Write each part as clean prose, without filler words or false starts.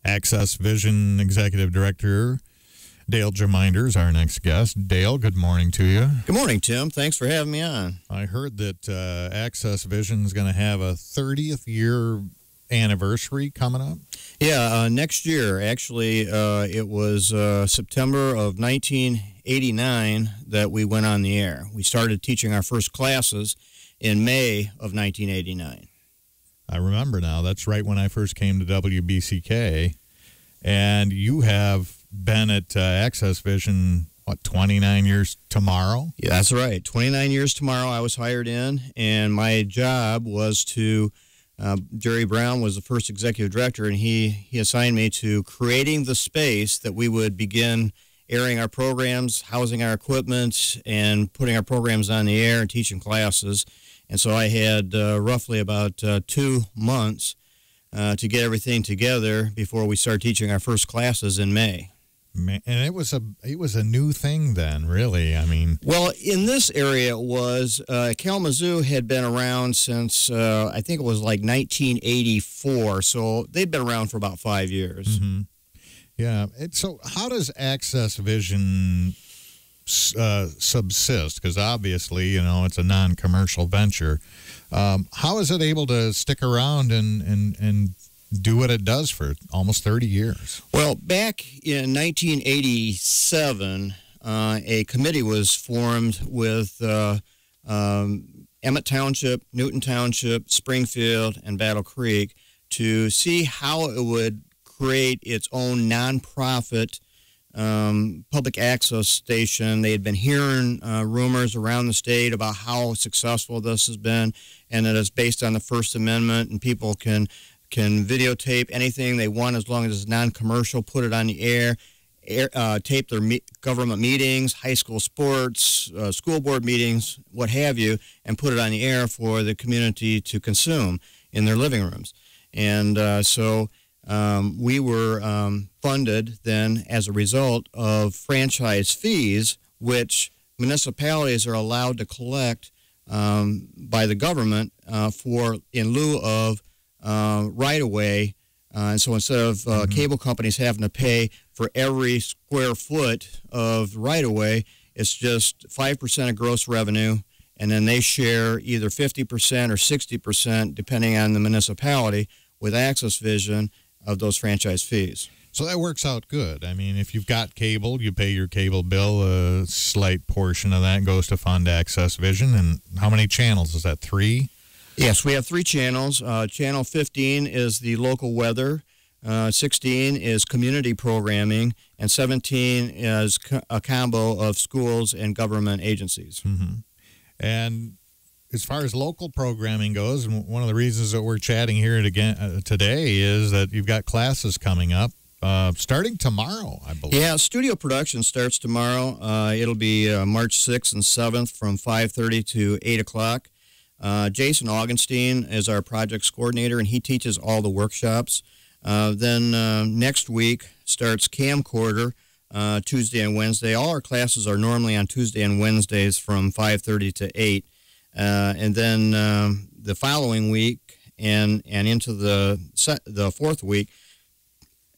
Access Vision Executive Director Dale Geminder is our next guest. Dale, good morning to you. Good morning, Tim. Thanks for having me on. I heard that Access Vision is going to have a 30th year anniversary coming up. Yeah, next year. Actually, it was September of 1989 that we went on the air. We started teaching our first classes in May of 1989. I remember now. That's right when I first came to WBCK. And you have been at Access Vision, 29 years tomorrow? Yeah, that's right. 29 years tomorrow I was hired in, and my job was to, Jerry Brown was the first executive director, and he assigned me to creating the space that we would begin airing our programs, housing our equipment, and putting our programs on the air and teaching classes. And so I had roughly about 2 months to get everything together before we started teaching our first classes in May. And it was a new thing then, really. I mean, well, in this area it was Kalamazoo had been around since I think it was like 1984, so they'd been around for about 5 years. Mm-hmm. Yeah. So how does Access Vision subsist? Because obviously, it's a non-commercial venture. How is it able to stick around and do what it does for almost 30 years? Well, back in 1987, a committee was formed with Emmett Township, Newton Township, Springfield, and Battle Creek to see how it would create its own nonprofit public access station. They had been hearing rumors around the state about how successful this has been, and that it's based on the First Amendment, and people can videotape anything they want as long as it's non-commercial, put it on the air, tape their government meetings, high school sports, school board meetings, what have you, and put it on the air for the community to consume in their living rooms. And so we were funded then as a result of franchise fees, which municipalities are allowed to collect by the government in lieu of right-of-way. And so instead of cable companies having to pay for every square foot of right-of-way, it's just 5% of gross revenue, and then they share either 50% or 60%, depending on the municipality, with Access Vision of those franchise fees. So that works out good. I mean, if you've got cable, you pay your cable bill. A slight portion of that goes to fund Access Vision. And how many channels? Is that 3? Yes, we have 3 channels. Channel 15 is the local weather, 16 is community programming, and 17 is a combo of schools and government agencies. Mm-hmm. And as far as local programming goes, one of the reasons that we're chatting here today is that you've got classes coming up starting tomorrow, I believe. Yeah, studio production starts tomorrow. It'll be March 6th and 7th from 5:30 to 8 o'clock. Jason Augustine is our projects coordinator, and he teaches all the workshops. Then next week starts camcorder, Tuesday and Wednesday. All our classes are normally on Tuesday and Wednesdays from 5:30 to 8. And then the following week and into the fourth week,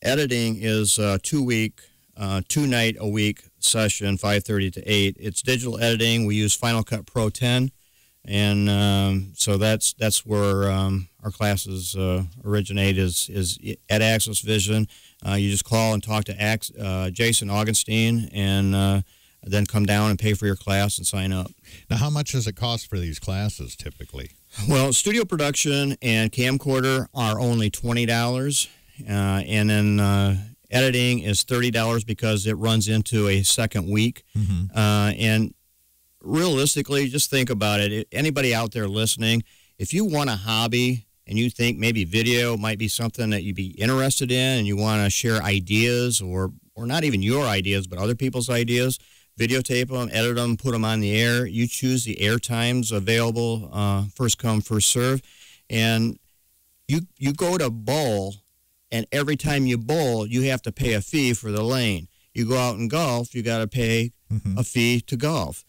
editing is 2-night-a-week session, 5:30 to 8. It's digital editing. We use Final Cut Pro 10. And so that's where our classes originate is at Access Vision. You just call and talk to Jason Augustine, and then come down and pay for your class and sign up. Now, how much does it cost for these classes typically? Well, studio production and camcorder are only $20, and then editing is $30 because it runs into a second week. Mm-hmm. And realistically, just think about it. Anybody out there listening, if you want a hobby and you think maybe video might be something that you'd be interested in, and you want to share ideas, or not even your ideas, but other people's ideas, videotape them, edit them, put them on the air. You choose the air times available, first come, first serve. And you go to bowl, and every time you bowl, you have to pay a fee for the lane. You go out and golf, you got to pay a fee to golf.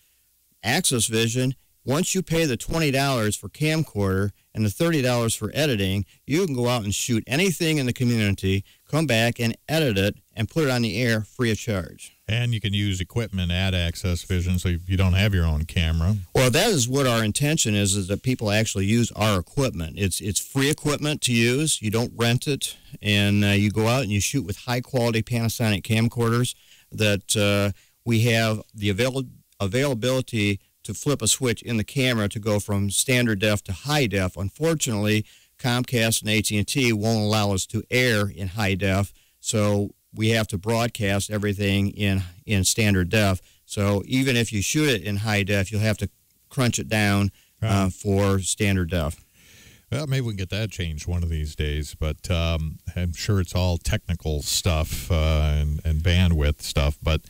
Access Vision, once you pay the $20 for camcorder and the $30 for editing, you can go out and shoot anything in the community, come back and edit it, and put it on the air free of charge. And you can use equipment at Access Vision, so you don't have your own camera. Well, that is what our intention is that people actually use our equipment. It's free equipment to use. You don't rent it, and you go out and you shoot with high-quality Panasonic camcorders that we have the availability to flip a switch in the camera to go from standard def to high def. Unfortunately, Comcast and AT&T won't allow us to air in high def, so we have to broadcast everything in standard def. So even if you shoot it in high def, you'll have to crunch it down for standard def. Well, maybe we can get that changed one of these days, but I'm sure it's all technical stuff and bandwidth stuff. But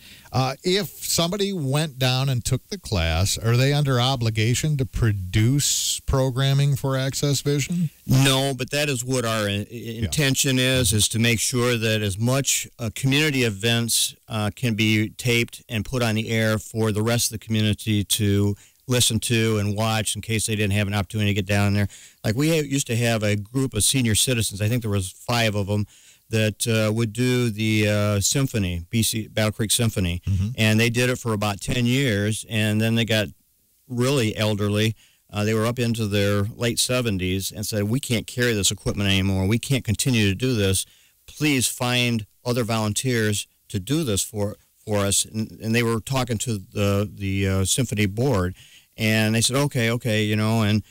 if somebody went down and took the class, are they under obligation to produce programming for Access Vision? No, but that is what our intention is to make sure that as much community events can be taped and put on the air for the rest of the community to listen to and watch in case they didn't have an opportunity to get down there. Like we used to have a group of senior citizens, I think there was 5 of them, that would do the symphony, Battle Creek Symphony, and they did it for about 10 years, and then they got really elderly. They were up into their late 70s and said, we can't carry this equipment anymore. We can't continue to do this. Please find other volunteers to do this for us. And they were talking to the symphony board, and they said, okay, you know, and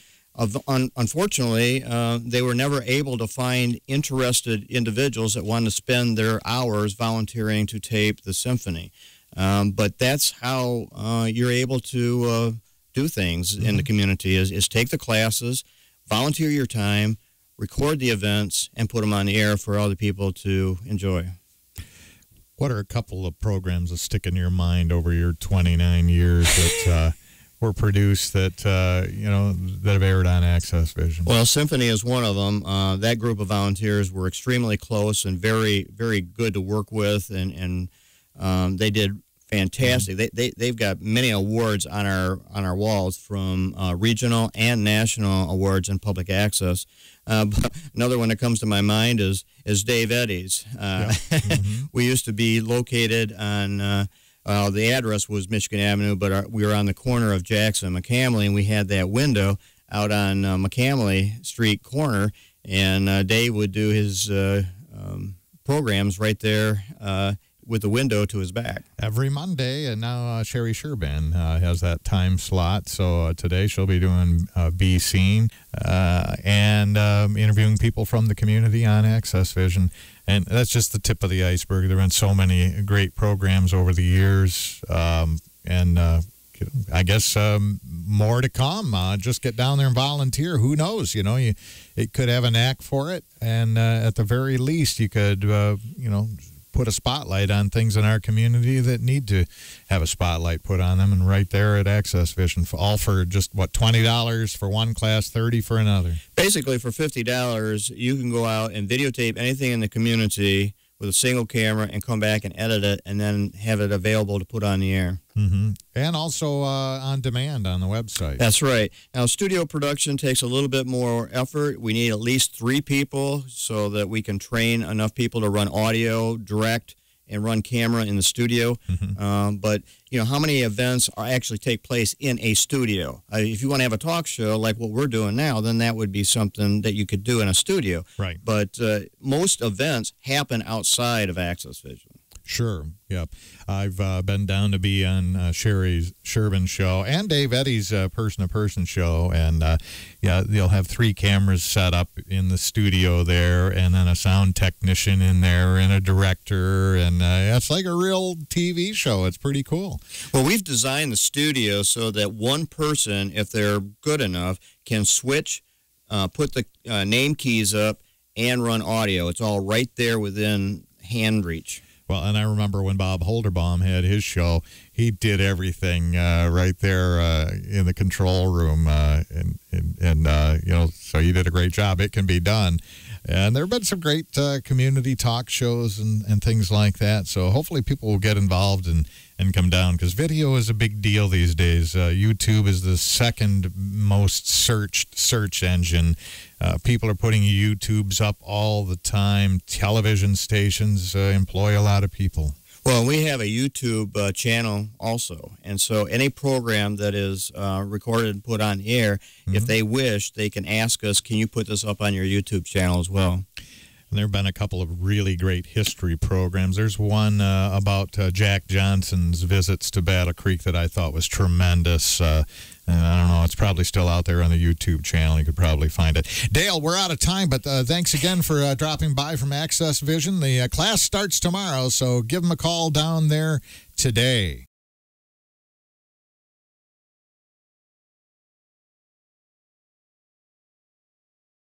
unfortunately, they were never able to find interested individuals that wanted to spend their hours volunteering to tape the symphony. But that's how you're able to do things in the community is take the classes, volunteer your time, record the events, and put them on the air for other people to enjoy. What are a couple of programs that stick in your mind over your 29 years that were produced that that have aired on Access Vision? Well, Symphony is one of them. That group of volunteers were extremely close and very, very good to work with, and they did fantastic. They've got many awards on our walls, from regional and national awards in public access. But another one that comes to my mind is Dave Eddy's. We used to be located on the address was Michigan Avenue, but we were on the corner of Jackson and McCamley, and we had that window out on McCamley Street corner, and Dave would do his programs right there with the window to his back. Every Monday, and now Sherry Sherbin has that time slot. So today she'll be doing Be Seen and interviewing people from the community on Access Vision. And that's just the tip of the iceberg. There have been so many great programs over the years, and I guess more to come. Just get down there and volunteer. Who knows? You know, it could have a knack for it, and at the very least, you could, put a spotlight on things in our community that need to have a spotlight put on them, and right there at Access Vision, all for just, $20 for one class, $30 for another. Basically, for $50, you can go out and videotape anything in the community with a single camera and come back and edit it and then have it available to put on the air. And also on demand on the website. That's right. Now, studio production takes a little bit more effort. We need at least 3 people so that we can train enough people to run audio, direct, and run camera in the studio. But, how many events actually take place in a studio? If you want to have a talk show like what we're doing now, then that would be something that you could do in a studio. Right. But most events happen outside of Access Vision. Sure, yeah. I've been down to be on Sherry Sherbin's show and Dave Eddy's person-to-person show, and they'll have 3 cameras set up in the studio there, and then a sound technician in there, and a director, and it's like a real TV show. It's pretty cool. Well, we've designed the studio so that one person, if they're good enough, can switch, put the name keys up, and run audio. It's all right there within hand reach. Well, and I remember when Bob Holderbaum had his show, he did everything right there in the control room, so he did a great job. It can be done. And there have been some great community talk shows and things like that. So hopefully people will get involved and come down, because video is a big deal these days. YouTube is the second most searched search engine. People are putting YouTubes up all the time. Television stations employ a lot of people. Well, we have a YouTube channel also, and so any program that is recorded and put on air, if they wish, they can ask us, can you put this up on your YouTube channel as well? And there have been a couple of really great history programs. There's one about Jack Johnson's visits to Battle Creek that I thought was tremendous. And I don't know, it's probably still out there on the YouTube channel. You could probably find it. Dale, we're out of time, but thanks again for dropping by from Access Vision. The class starts tomorrow, so give them a call down there today.